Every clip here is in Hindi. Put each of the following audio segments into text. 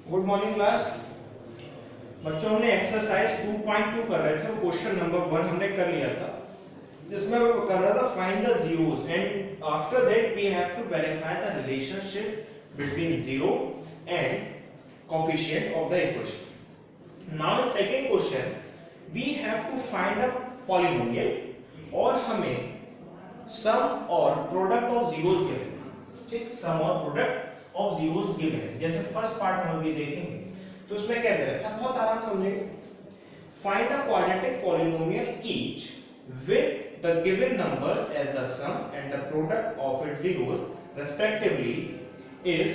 Good morning class. बच्चों हमने एक्सरसाइज 2.2 कर रहे थे, क्वेश्चन नंबर 1 हमने कर लिया था, जिसमें वो कर रहा था find the zeros and after that we have to verify the relationship between zero and coefficient of the equation. Now in second question we have to find a polynomial और हमें सम और प्रोडक्ट ऑफ जीरोस गिवन है। ठीक, सम और प्रोडक्ट ऑफ जीरोस गिवन है। जैसे फर्स्ट पार्ट हम अभी देखेंगे तो उसमें क्या दे रखा है, बहुत आराम समझेंगे। Find a quadratic polynomial each with the given numbers as the sum and the product of its zeros respectively is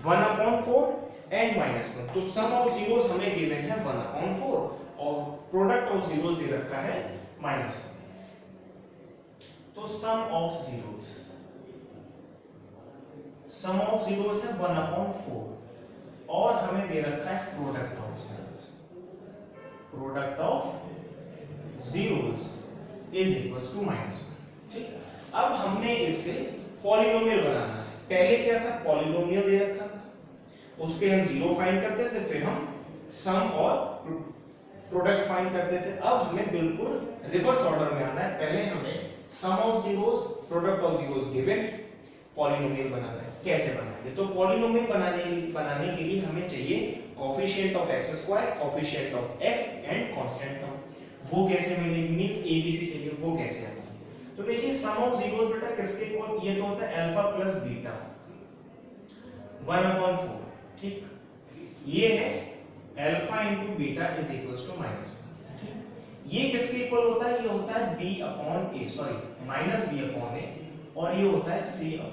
1/4 and -1। तो सम ऑफ जीरोस हमें गिवन है 1/4 और प्रोडक्ट ऑफ जीरोस दे रखा है -1। तो सम ऑफ जीरोस है 1/4 और हमें दे रखा है product of zeros is equals to -1। ठीक, अब हमने इससे पॉलिनोमियल बनाना है। पहले क्या था, पॉलिनोमियल दे रखा था, उसके हम जीरो फाइंड करते थे, फिर हम सम और प्रोडक्ट फाइंड करते थे। अब हमें बिल्कुल रिवर्स ऑर्डर में आना है। पहले हमें sum of zeros, product of zeros given, polynomial बनाना है। कैसे बनाएंगे? तो पॉलिनोमियल बनाने के लिए हमें चाहिए coefficient of x square, coefficient of x and constant term. वो कैसे मिलेगी, मींस एबीसी चाहिए, वो कैसे आएगा? तो देखिए सम ऑफ जीरोस बेटा किसके इक्वल, ये तो होता है अल्फा प्लस बीटा 1/4। ठीक, ये है alpha into beta is equals to -1। ये किसके इक्वल होता है, ये होता है -b/a और ये होता है c/a।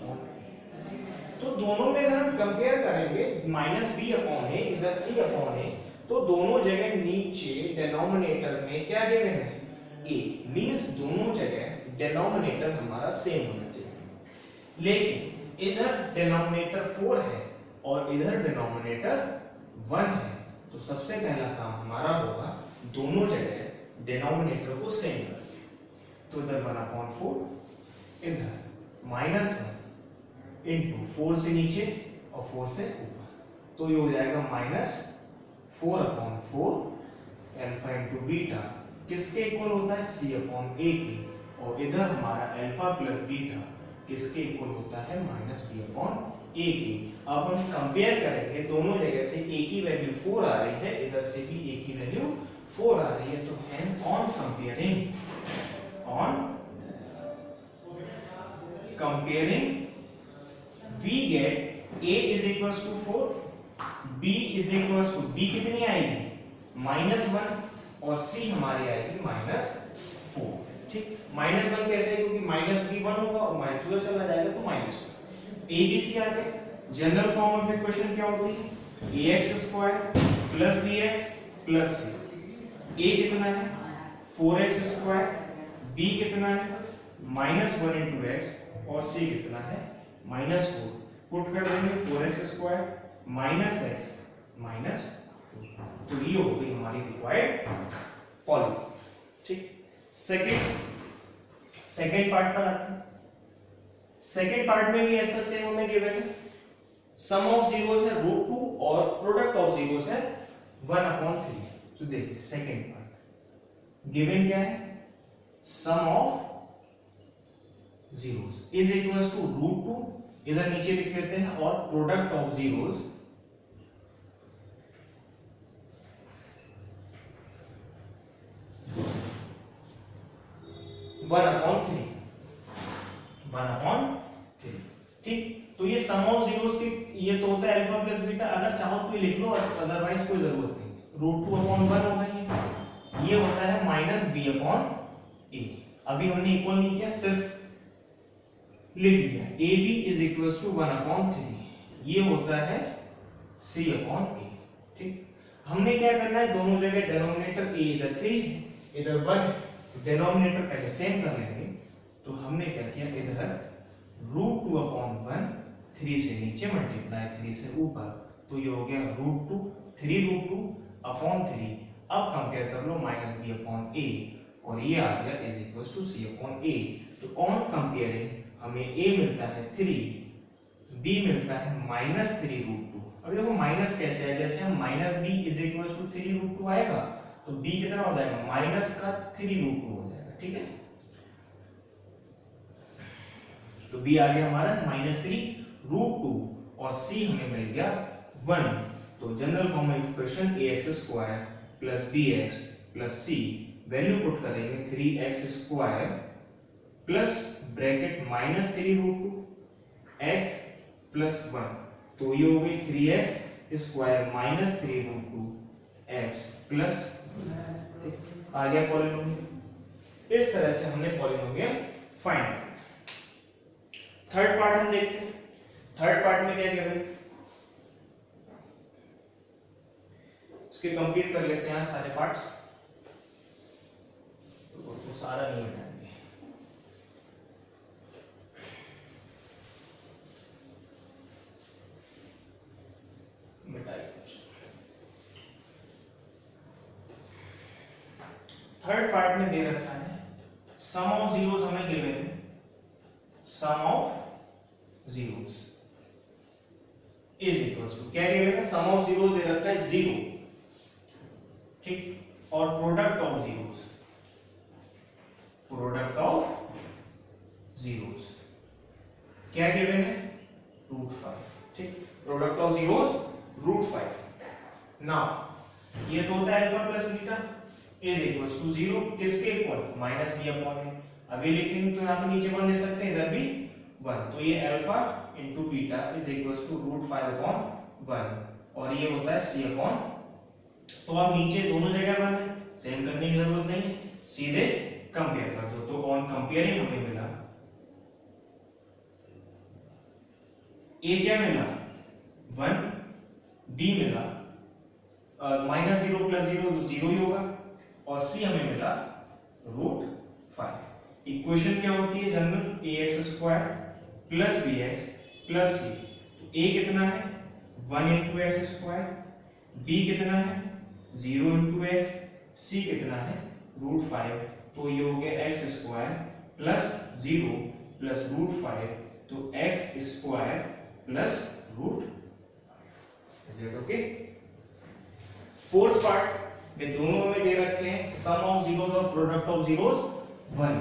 तो दोनों में अगर हम कंपेयर करेंगे -b/a इधर c/a, तो दोनों जगह नीचे डिनोमिनेटर में क्या गिवन है, a, मींस दोनों जगह डिनोमिनेटर हमारा सेम होना चाहिए। लेकिन इधर डिनोमिनेटर 4 है और इधर डिनोमिनेटर 1 है, तो सबसे पहला काम हमारा होगा दोनों जगह डिनोमिनेटर को सेम कर दें। तो इधर 1/4, इधर -1 इनटू 4 से नीचे और 4 से ऊपर, तो ये हो जाएगा -4/4 अल्फा इनटू बीटा किसके इक्वल होता है, c/a के, और इधर हमारा अल्फा प्लस बीटा किसके इक्वल होता है, -b/a के। अब हम कंपेयर करेंगे, दोनों जगह से a की वैल्यू 4 आ रही है, इधर से भी a की वैल्यू 4 आ रही है। तो hence on comparing we get a is equals to 4, b is equals to, b कितनी आएगी -1 और c हमारी आएगी -4। ठीक, -1 कैसे, क्योंकि -b1 होगा और माइनस उधर चला जाएगा तो -2। a b c आ गए। जनरल फॉर्म ऑफ इक्वेशन क्या होती है, ax² + bx + c। a कितना है 4x², b कितना है -1 × x और c कितना है -4। पुट कर देंगे 4x² - x -4, तो ये हो गई हमारी रिक्वायर्ड पॉलिनोमियल। ठीक, सेकंड पार्ट पर आते हैं। सेकंड पार्ट में भी ऐसा सेम हमें गिवन है, सम ऑफ जीरोस है √2 और प्रोडक्ट ऑफ जीरोस है 1/3। तो देखिए सेकंड पार्ट गिवन क्या है, sum of zeros is equals to √2, इधर नीचे लिख लेते हैं, और product of zeros one upon three. ठीक, तो ये सम ऑफ जीरोस की, ये तो होता है अल्फा प्लस बीटा, अगर चाहो तो ये लिख लो, अदरवाइज कोई जरूरत नहीं। √2/1 होगा ये होता है -b/a। अभी हमने इक्वल नहीं किया, सिर्फ लिख दिया ab इज इक्वल्स टू 1/3, ये होता है c/a। ठीक, हमने क्या करना है, दोनों जगह डिनोमिनेटर a इधर 3 है, इधर 1, डिनोमिनेटर पहले सेम कर लेंगे। तो हमने क्या किया, इधर √2/1 3 से नीचे मल्टीप्लाई 3 से ऊपर, तो ये हो गया √2 3√2/3। अब कंपेयर कर लो -b/a और ये आ गया इज इक्वल्स टू c/a। तो ऑन कंपेयरिंग हमें a मिलता है 3, b मिलता है -3√2 अब देखो माइनस कैसे है, जैसे हम minus B is equal to 3√2 आएगा तो बी कितना हो जाएगा, माइनस का 3√2 हो जाएगा, ठीक है। तो बी आ गया हमारा -3√2 और सी हमें मिल गया 1। तो general form of equation ax² plus bx plus c, value put करेंगे 3x² plus bracket -3√2 x plus 1, तो ये हो गई 3x² माइनस 3√2 x प्लस, आ गया पॉलिनोमियल। इस तरह से हमने पॉलिनोमियल फाइंड किया। थर्ड पार्ट हम देखते हैं। थर्ड पार्ट में क्या गिवन, इसके कंप्लीट कर लेते हैं सारे पार्ट्स, तो सारा नहीं मिटाएंगे। थर्ड पार्ट में दे रखा है सम ऑफ जीरोस, हमें गिवन है sum of zeros is equals to, क्या गिवन है, सम ऑफ जीरोस दे रखा है 0, ठीक, और product of zeros, product of zeros क्या गिवन है, √5, ठीक, प्रोडक्ट ऑफ जीरोस √5। नाउ ये तो होता है alpha plus beta is equals to 0, किसके इक्वल, -b/a। अब ये लिखेंगे तो यहाँ पे नीचे वन ले सकते हैं, इधर भी 1, तो ये alpha into beta is equals to √5/1 और ये होता है c/, तो आप नीचे दोनों जगह 1 है, सेम करने की जरूरत नहीं, सीधे कंपेयर कर दो। तो ऑन कंपेयरिंग हमें मिला a क्या मिला 1, b मिला -0 + 0 0 ही होगा और c हमें मिला √5। इक्वेशन क्या होती है general, ax² plus bx plus c, तो a कितना है 1 × x², b कितना है 0 × x, c कितना है √5, तो ये हो गया x² प्लस 0 प्लस √5, तो x² plus √5। Is it okay. Fourth part में दोनों में दे रखे हैं सम ऑफ जीरोस और product of zeros 1।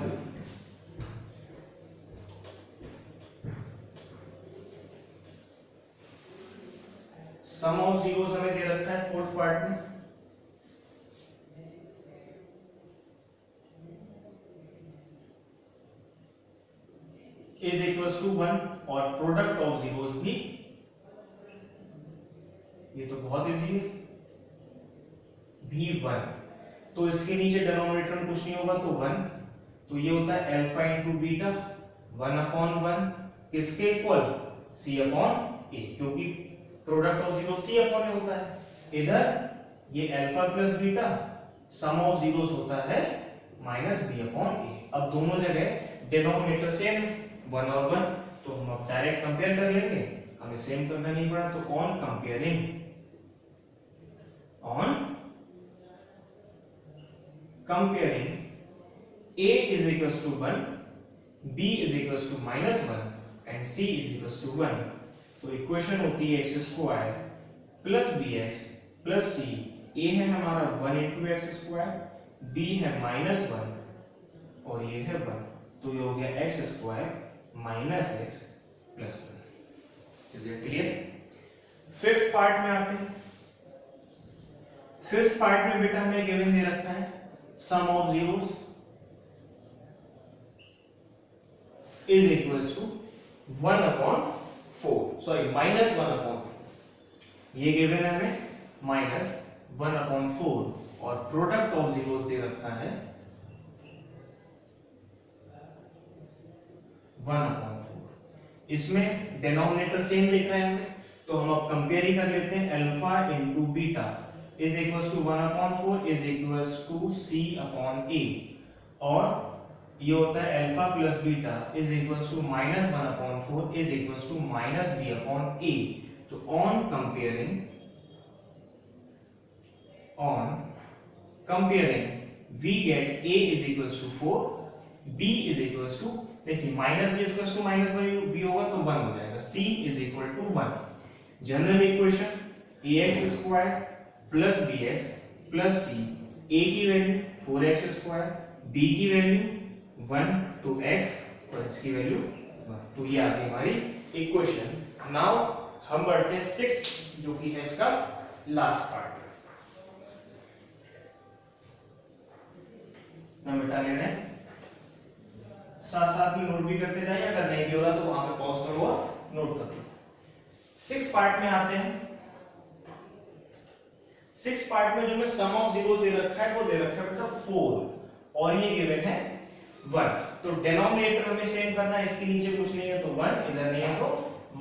Sum of zeros हमें दे रखा है फोर्थ पार्ट में, इज इक्वल्स टू 1 और प्रोडक्ट ऑफ जीरोस भी, ये तो बहुत इजी है, v1, तो इसके नीचे डिनोमिनेटर में कुछ नहीं होगा तो 1, तो ये होता है अल्फा इंटू बीटा 1/1, किसके इक्वल, c/a, क्योंकि प्रोडक्ट ऑफ जीरो c/a होता है। इधर ये alpha plus beta some of zeros होता है -b/a। अब दोनों जगह डिनोमिनेटर सेम 1 और 1, तो हम अब डायरेक्ट कंपेयर कर लेंगे, हमें सेम करना नहीं पड़ा। तो on comparing a is equals to 1, b is equals to -1 and c is equals to 1, तो इक्वेशन होती है x² plus bx plus c। a है हमारा 1 × x², b है -1 और ये है 1, तो ये हो गया x² - x plus 1। Is it clear. Fifth part में आते हैं। फिफ्थ पार्ट में बेटा हमें गिवन दे रखा है sum of zeros is equals to 1/4, sorry -1/4, ये गिवन है हमें -1/4 और प्रोडक्ट ऑफ जीरोस दे रखा है 1/4। इसमें डिनोमिनेटर सेम दिख रहा है हमें, तो हम अब कंपेयर ही कर लेते हैं। Alpha into beta is equals to 1/4 is equals to c/a और ये होता है alpha plus beta is equals to -1/4 is equals to -b/a। तो on comparing we get a is equals to 4, b is equals to, देखिए -b is equals to -1 b होगा तो 1 हो जाएगा, c is equal to 1। General equation ax square plus bx plus c, a की वैल्यू 4x स्क्वायर, b की वैल्यू 1 तो x और x की वैल्यू 1, तो ये आ गई हमारी इक्वेशन। नाउ हम बढ़ते हैं 6 जो कि है इसका लास्ट पार्ट। ना बेटा लेने साथ साथ में नोट भी करते जाइए, अगर नहीं भी हो रहा तो वहां पे पॉज करो और नोट कर लो। 6 पार्ट में आते हैं। 6 पार्ट में जो मैं सम ऑफ जीरो दे रखा है वो दे रखा है बेटा 4 और ये गिवन है 1, तो डिनोमिनेटर हमें सेम करना है, इसके नीचे कुछ नहीं है तो 1, इधर नहीं है तो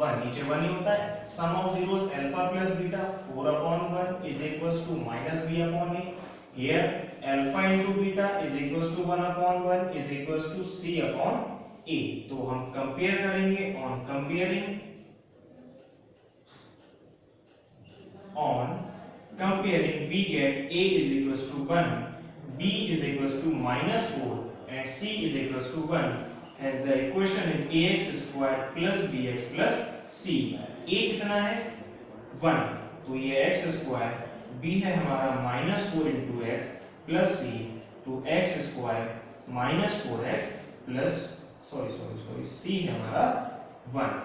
1, नीचे 1 ही होता है। Sum of zeros alpha plus beta 4/1 is equals to -b/a, here alpha into beta is equals to 1/1 is equals to c/a, तो हम कंपेयर करेंगे, on comparing we get a is equals to 1, b is equals to -4 and c is equals to 1, and the equation is ax square plus bx plus c। a कितना है 1, तो ये x स्क्वायर, b है हमारा -4 into x प्लस c, तो x square -4x plus sorry c है हमारा 1,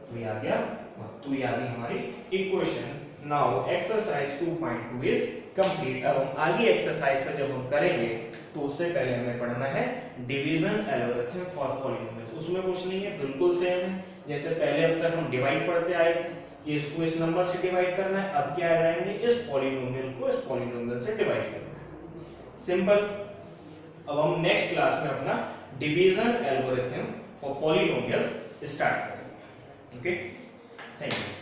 तो ये आ गया 1, तो ये आ गई हमारी equation. Now exercise 2.2 is complete. अब हम आगे एक्सरसाइज का जब हम करेंगे तो उससे पहले हमें पढ़ना है डिवीजन एल्गोरिथम फॉर पॉलिनोमियल्स। उसमें कुछ नहीं है, बिल्कुल सेम है जैसे पहले अब तक हम डिवाइड पढ़ते आए थे कि इसको इस नंबर से डिवाइड करना है, अब क्या आ जाएंगे इस पॉलिनोमियल को इस पॉलिनोमियल से डिवाइड करना है, सिंपल। अब हम नेक्स्ट क्लास में अपना division algorithm for polynomials start करेंगे। Okay, thank you.